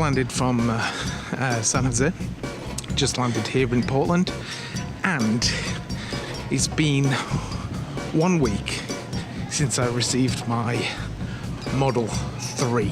landed from San Jose, just landed here in Portland, and it's been 1 week since I received my Model 3.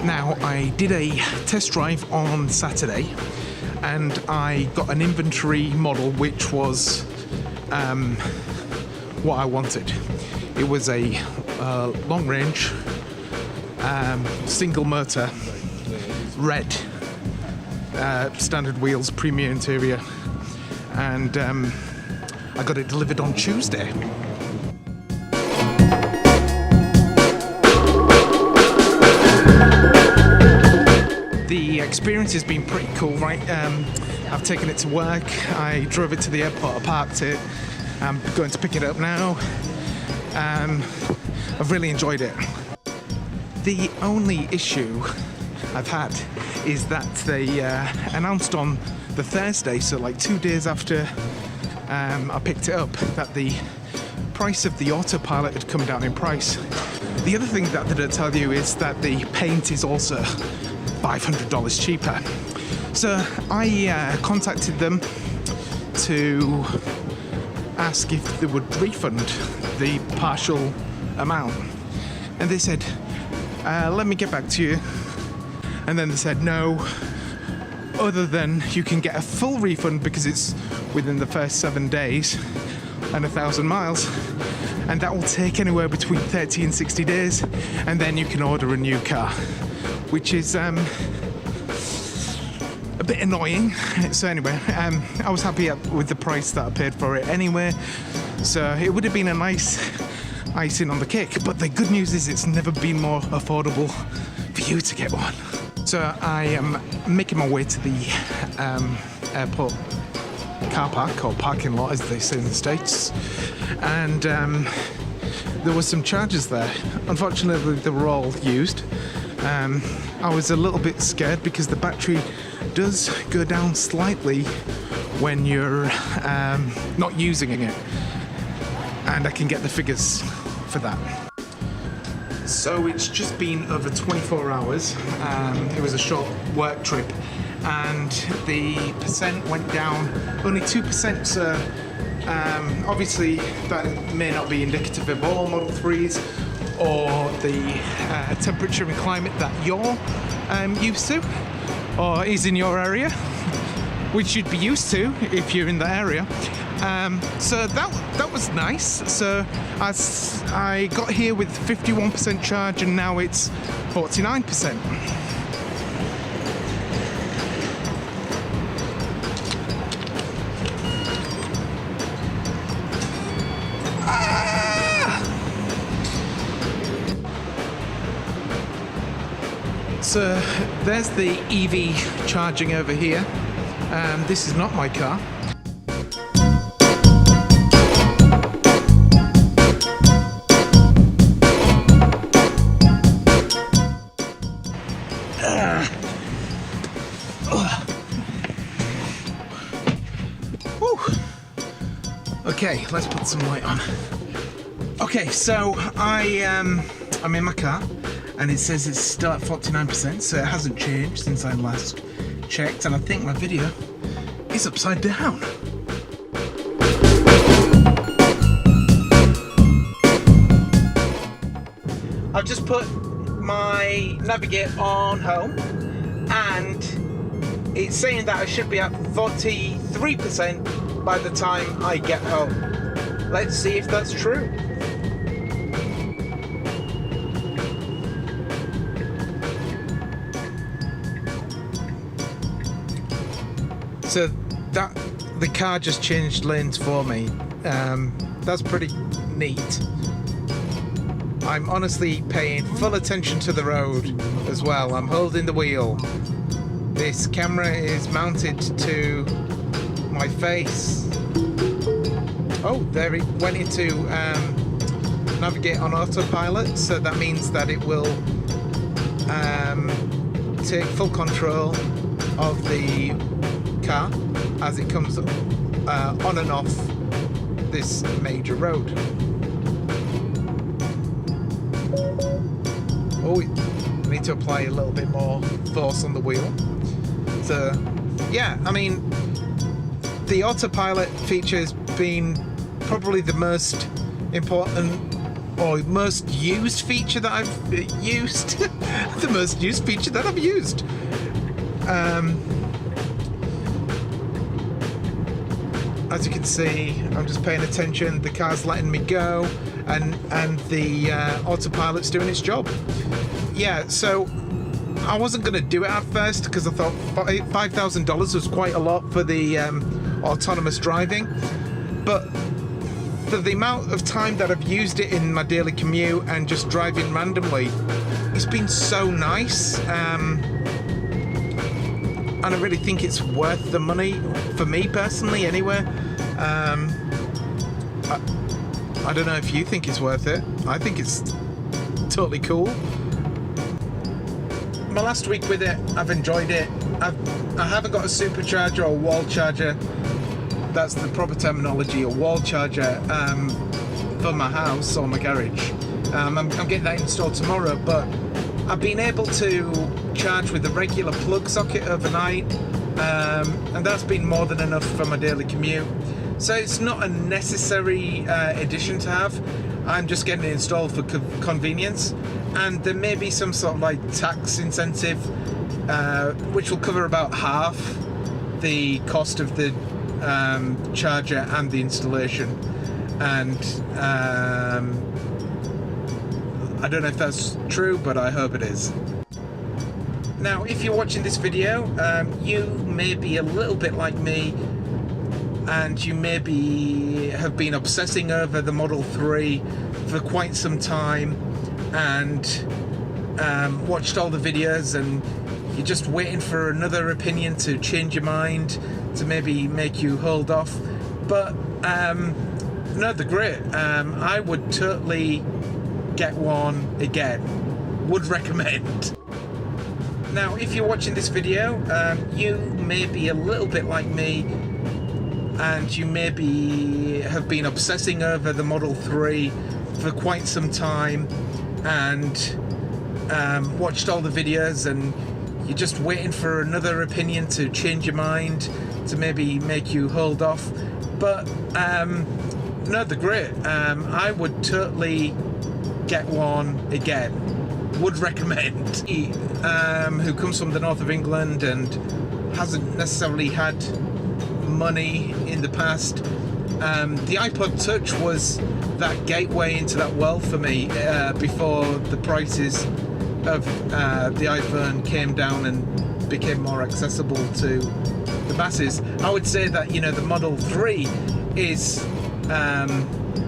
Now, I did a test drive on Saturday and I got an inventory model which was what I wanted. It was a long range single motor, red, standard wheels, premium interior, and I got it delivered on Tuesday. The experience has been pretty cool, right? I've taken it to work, I drove it to the airport, I parked it, I'm going to pick it up now. I've really enjoyed it. The only issue I've had is that they announced on the Thursday, so like 2 days after I picked it up, that the price of the autopilot had come down in price. The other thing that they don't tell you is that the paint is also $500 cheaper. So I contacted them to ask if they would refund the partial amount, and they said, let me get back to you. And then they said no, other than you can get a full refund because it's within the first 7 days and 1,000 miles, and that will take anywhere between 30 and 60 days, and then you can order a new car, which is a bit annoying. So anyway, I was happy with the price that I paid for it anyway, so it would have been a nice icing on the cake. But the good news is it's never been more affordable for you to get one. So I am making my way to the airport car park, or parking lot as they say in the States, and there were some chargers there. Unfortunately they were all used. I was a little bit scared because the battery does go down slightly when you're not using it, and I can get the figures for that. So it's just been over 24 hours. It was a short work trip, and the percent went down only 2%. So obviously that may not be indicative of all Model 3s or the temperature and climate that you're used to or is in your area, which you'd be used to if you're in the area. So that was nice. So I got here with 51% charge, and now it's 49%. So there's the EV charging over here. This is not my car. Okay, let's put some light on. Okay, so I'm in my car, and it says it's still at 49%, so it hasn't changed since I last checked, and I think my video is upside down. I've just put my navigate on home, and it's saying that I should be at 43% by the time I get home. Let's see if that's true. So that the car just changed lanes for me. That's pretty neat. I'm honestly paying full attention to the road as well. I'm holding the wheel. This camera is mounted to my face. Oh, there it went into navigate on autopilot, so that means that it will take full control of the car as it comes on and off this major road. Oh, I need to apply a little bit more force on the wheel. So yeah, I mean, the autopilot feature has been probably the most important or most used feature that I've used. The most used feature that I've used. As you can see, I'm just paying attention. The car's letting me go, and the autopilot's doing its job. Yeah, so I wasn't going to do it at first because I thought $5,000 was quite a lot for the autonomous driving, but for the amount of time that I've used it in my daily commute and just driving randomly, it's been so nice. And I really think it's worth the money for me personally anyway. I don't know if you think it's worth it. I think it's totally cool. My last week with it, I've enjoyed it. I haven't got a supercharger or wall charger. That's the proper terminology, a wall charger for my house or my garage. I'm getting that installed tomorrow, but I've been able to charge with a regular plug socket overnight, and that's been more than enough for my daily commute. So it's not a necessary addition to have. I'm just getting it installed for convenience, and there may be some sort of like tax incentive, which will cover about half the cost of the charger and the installation. And I don't know if that's true, but I hope it is. Now, if you're watching this video, you may be a little bit like me, and you maybe have been obsessing over the Model 3 for quite some time, and watched all the videos, and you're just waiting for another opinion to change your mind, to maybe make you hold off. But no, they're great. I would totally get one again. Would recommend. Now, if you're watching this video, you may be a little bit like me, and you maybe have been obsessing over the Model 3 for quite some time, and watched all the videos, and you're just waiting for another opinion to change your mind, to maybe make you hold off. But no, they're great. I would totally get one again. Would recommend. Who comes from the north of England and hasn't necessarily had money in the past, the iPod Touch was that gateway into that world for me before the prices of the iPhone came down and became more accessible to the masses. I would say that, you know, the Model 3 is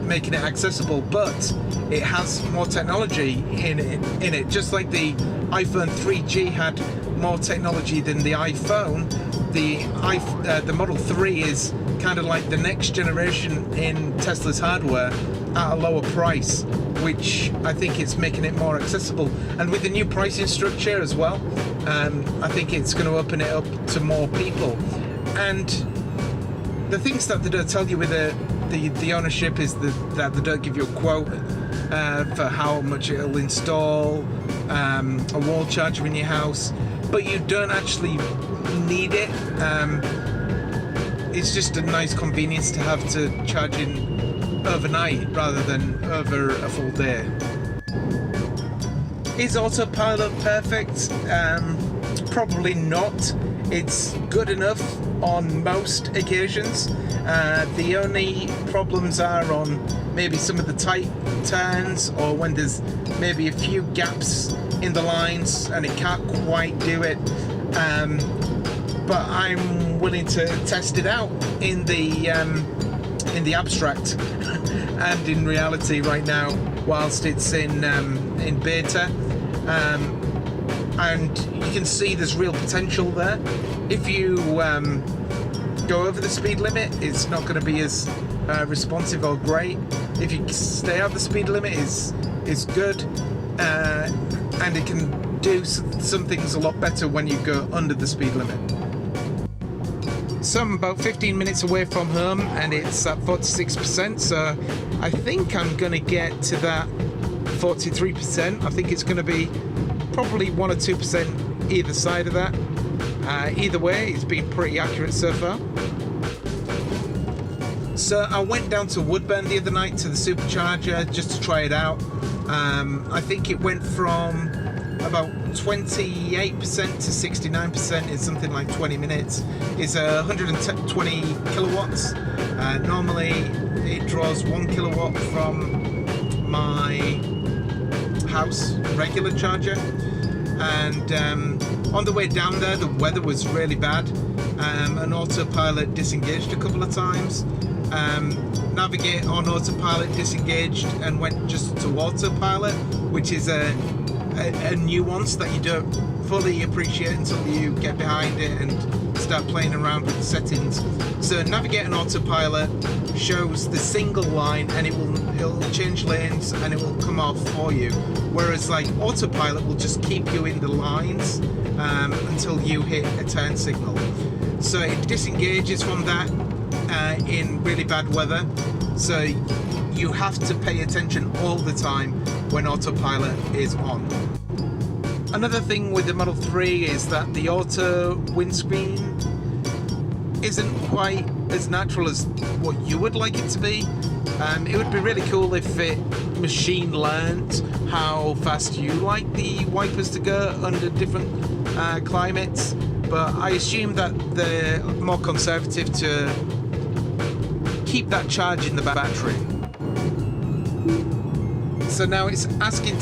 making it accessible, but it has more technology in it. Just like the iPhone 3G had more technology than the iPhone, the Model 3 is kind of like the next generation in Tesla's hardware at a lower price, which I think it's making it more accessible. And with the new pricing structure as well, I think it's going to open it up to more people. And the things that they don't tell you with the ownership is that they don't give you a quote for how much it'll install a wall charger in your house, but you don't actually need it. It's just a nice convenience to have to charge in overnight rather than over a full day. Is autopilot perfect? Probably not. It's good enough on most occasions. The only problems are on maybe some of the tight turns, or when there's maybe a few gaps in the lines and it can't quite do it. But I'm willing to test it out in the abstract and in reality right now, whilst it's in beta. And you can see there's real potential there. If you go over the speed limit, it's not going to be as responsive or great. If you stay out the speed limit, is good, and it can do some things a lot better when you go under the speed limit. So I'm about 15 minutes away from home, and it's at 46%, so I think I'm going to get to that 43%. I think it's going to be probably 1 or 2% either side of that. Either way, it's been pretty accurate so far. So I went down to Woodburn the other night to the supercharger just to try it out. I think it went from about 28% to 69% in something like 20 minutes. It's 120 kilowatts. Normally it draws 1 kilowatt from my house regular charger. And on the way down there, the weather was really bad. An autopilot disengaged a couple of times. Navigate on autopilot disengaged and went just to autopilot, which is a nuance that you don't fully appreciate until you get behind it and start playing around with the settings. So navigate on autopilot shows the single line, and it'll change lanes and it will come off for you, whereas like autopilot will just keep you in the lines until you hit a turn signal. So it disengages from that in really bad weather, so you have to pay attention all the time when autopilot is on. Another thing with the Model 3 is that the auto windscreen isn't quite as natural as what you would like it to be. It would be really cool if it machine learned how fast you like the wipers to go under different climates, but I assume that they're more conservative to keep that charge in the battery. So now it's asking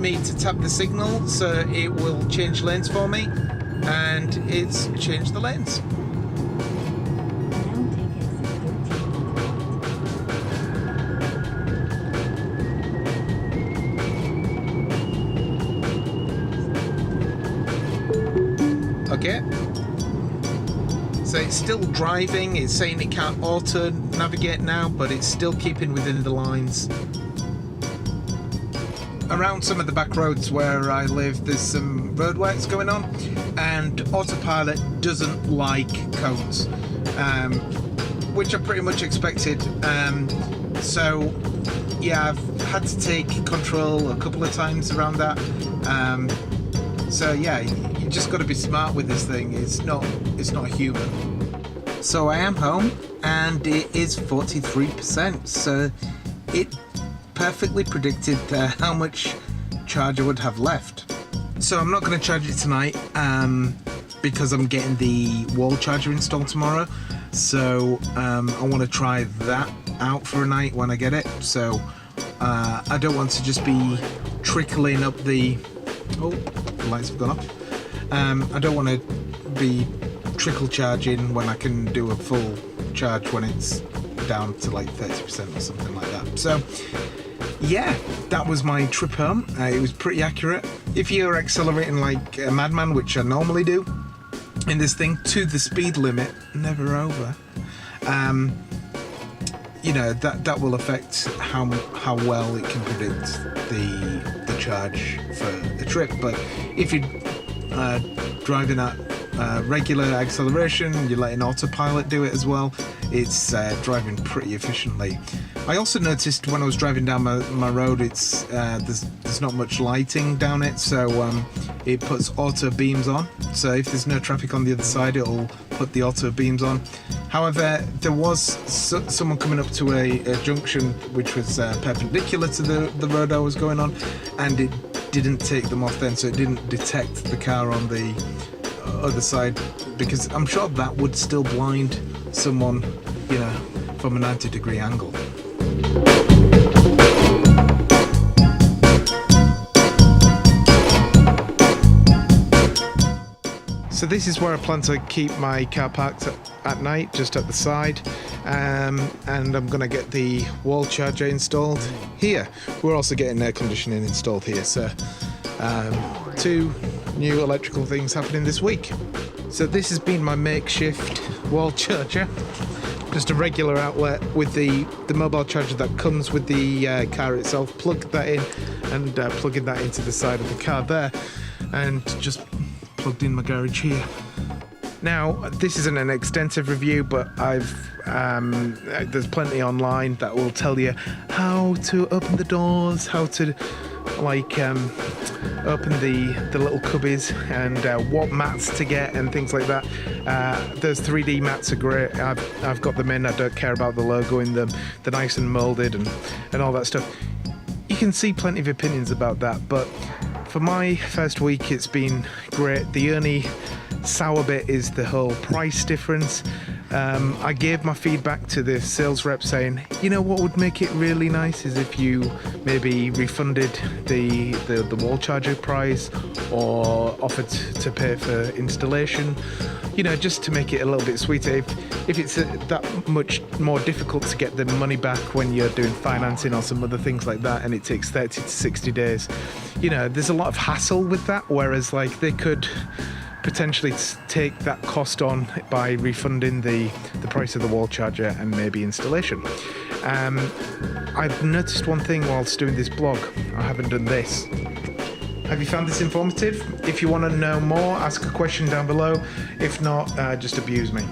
me to tap the signal so it will change lanes for me, and it's changed the lanes. Okay. So it's still driving, it's saying it can't auto navigate now, but it's still keeping within the lines. Around some of the back roads where I live, there's some roadworks going on, and autopilot doesn't like cones, which I pretty much expected. So yeah, I've had to take control a couple of times around that. So yeah, you just got to be smart with this thing. It's not human. So I am home, and it is 43%. So it perfectly predicted how much charge I would have left. So I'm not going to charge it tonight because I'm getting the wall charger installed tomorrow. So I want to try that out for a night when I get it. So I don't want to just be trickling up the... Oh, the lights have gone off. I don't want to be trickle charging when I can do a full charge when it's down to like 30% or something like that. So yeah, that was my trip home. It was pretty accurate. If you're accelerating like a madman, which I normally do in this thing, to the speed limit, never over, you know, that will affect how well it can predict the charge for the trip. But if you're driving at regular acceleration, you're letting autopilot do it as well, it's driving pretty efficiently. I also noticed when I was driving down my road, it's there's not much lighting down it, so it puts auto beams on. So if there's no traffic on the other side, it'll put the auto beams on. However, there was someone coming up to a junction which was perpendicular to the road I was going on, and it didn't take them off then, so it didn't detect the car on the other side, because I'm sure that would still blind someone, you know, from a 90-degree angle. So this is where I plan to keep my car parked at night, just at the side, and I'm going to get the wall charger installed here. We're also getting air conditioning installed here, so 2 new electrical things happening this week. So this has been my makeshift wall charger, just a regular outlet with the mobile charger that comes with the car itself. Plug that in, and plugging that into the side of the car there, and just plugged in my garage here. Now, this isn't an extensive review, but there's plenty online that will tell you how to open the doors, how to like open the little cubbies and what mats to get and things like that. Those 3D mats are great. I've got them in. I don't care about the logo in them. They're nice and molded and all that stuff. You can see plenty of opinions about that, but for my first week it's been great. The only sour bit is the whole price difference. I gave my feedback to the sales rep saying, you know what would make it really nice is if you maybe refunded the wall charger price or offered to pay for installation, you know, just to make it a little bit sweeter. If it's that much more difficult to get the money back when you're doing financing or some other things like that, and it takes 30 to 60 days, you know, there's a lot of hassle with that, whereas like they could potentially take that cost on by refunding the price of the wall charger and maybe installation. I've noticed one thing whilst doing this blog. I haven't done this. Have you found this informative? If you want to know more, ask a question down below. If not, just abuse me.